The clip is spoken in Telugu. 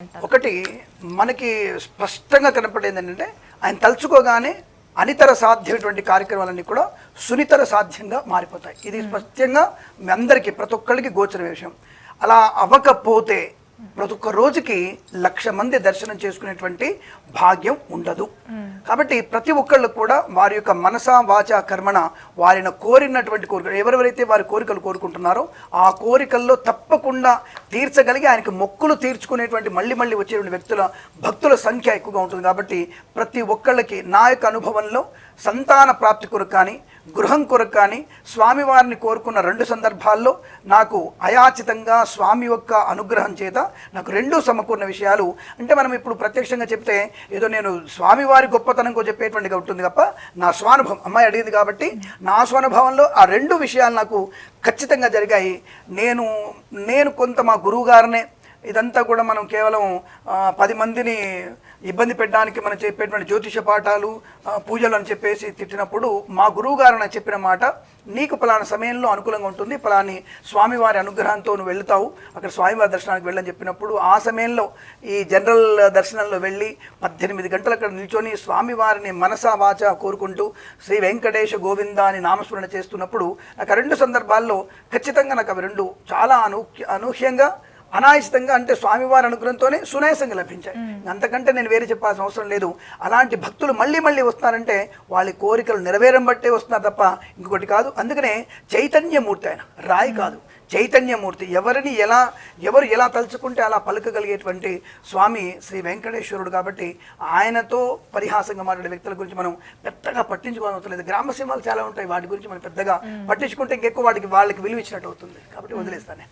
అంటారు? ఒకటి మనకి స్పష్టంగా కనపడేది ఏంటంటే ఆయన తలుచుకోగానే అనితర సాధ్యమైనటువంటి కార్యక్రమాలన్నీ కూడా సునితర సాధ్యంగా మారిపోతాయి. ఇది స్పష్టంగా మీ అందరికీ ప్రతి ఒక్కరికి గోచర విషయం. అలా అవ్వకపోతే ప్రతి ఒక్క రోజుకి 1,00,000 మంది దర్శనం చేసుకునేటువంటి భాగ్యం ఉండదు. కాబట్టి ప్రతి ఒక్కళ్ళు కూడా వారి యొక్క మనస వాచ కర్మణ వారిని కోరినటువంటి కోరికలు ఎవరెవరైతే వారి కోరికలు కోరుకుంటున్నారో ఆ కోరికల్లో తప్పకుండా తీర్చగలిగి ఆయనకి మొక్కులు తీర్చుకునేటువంటి మళ్ళీ వచ్చేటువంటి వ్యక్తుల భక్తుల సంఖ్య ఎక్కువగా ఉంటుంది. కాబట్టి ప్రతి ఒక్కళ్ళకి నా యొక్క అనుభవంలో సంతాన ప్రాప్తి కొరకు కానీ గృహం కొరకు కానీ స్వామివారిని కోరుకున్న 2 సందర్భాల్లో నాకు అయాచితంగా స్వామి యొక్క అనుగ్రహం చేత నాకు 2 సమకూర్ణ విషయాలు. అంటే మనం ఇప్పుడు ప్రత్యక్షంగా చెప్తే ఏదో నేను స్వామివారి గొప్పతనం చెప్పేటువంటిగా ఉంటుంది తప్ప నా స్వానుభవం అమ్మాయి అడిగింది కాబట్టి నా స్వానుభవంలో ఆ 2 విషయాలు నాకు ఖచ్చితంగా జరిగాయి. నేను కొంత మా గురువు గారినే ఇదంతా కూడా మనం కేవలం 10 మందిని ఇబ్బంది పెట్టడానికి మనం చెప్పేటువంటి జ్యోతిష పాఠాలు పూజలు అని చెప్పేసి తిట్టినప్పుడు మా గురువు గారు నాకు చెప్పిన మాట, నీకు పలానా సమయంలో అనుకూలంగా ఉంటుంది, పలాని స్వామివారి అనుగ్రహంతో నువ్వు వెళ్తావు, అక్కడ స్వామివారి దర్శనానికి వెళ్ళని చెప్పినప్పుడు ఆ సమయంలో ఈ జనరల్ దర్శనంలో వెళ్ళి 18 గంటలు అక్కడ నిల్చొని స్వామివారిని మనసా వాచ కోరుకుంటూ శ్రీ వెంకటేశ గోవింద అని నామస్మరణ చేస్తున్నప్పుడు నాకు 2 సందర్భాల్లో ఖచ్చితంగా నాకు అవి 2 చాలా అనూహ్యంగా అనాయాసితంగా అంటే స్వామివారి అనుగ్రహంతోనే సునాయాసంగా లభించాయి. అంతకంటే నేను వేరే చెప్పాల్సిన అవసరం లేదు. అలాంటి భక్తులు మళ్ళీ వస్తున్నారంటే వాళ్ళ కోరికలు నెరవేరం బట్టే వస్తున్నారు తప్ప ఇంకొకటి కాదు. అందుకనే చైతన్యమూర్తి ఆయన, రాయి కాదు, చైతన్యమూర్తి. ఎవరు ఎలా తలుచుకుంటే అలా పలుకగలిగేటువంటి స్వామి శ్రీ వెంకటేశ్వరుడు. కాబట్టి ఆయనతో పరిహాసంగా మాట్లాడే వ్యక్తుల గురించి మనం పెద్దగా పట్టించుకోవాల్సిన లేదు. గ్రామ సింహాలు చాలా ఉంటాయి, వాటి గురించి మనం పెద్దగా పట్టించుకుంటే ఇంకెక్కువ వాళ్ళకి విలువ ఇచ్చినట్టు అవుతుంది. కాబట్టి వదిలేస్తానే.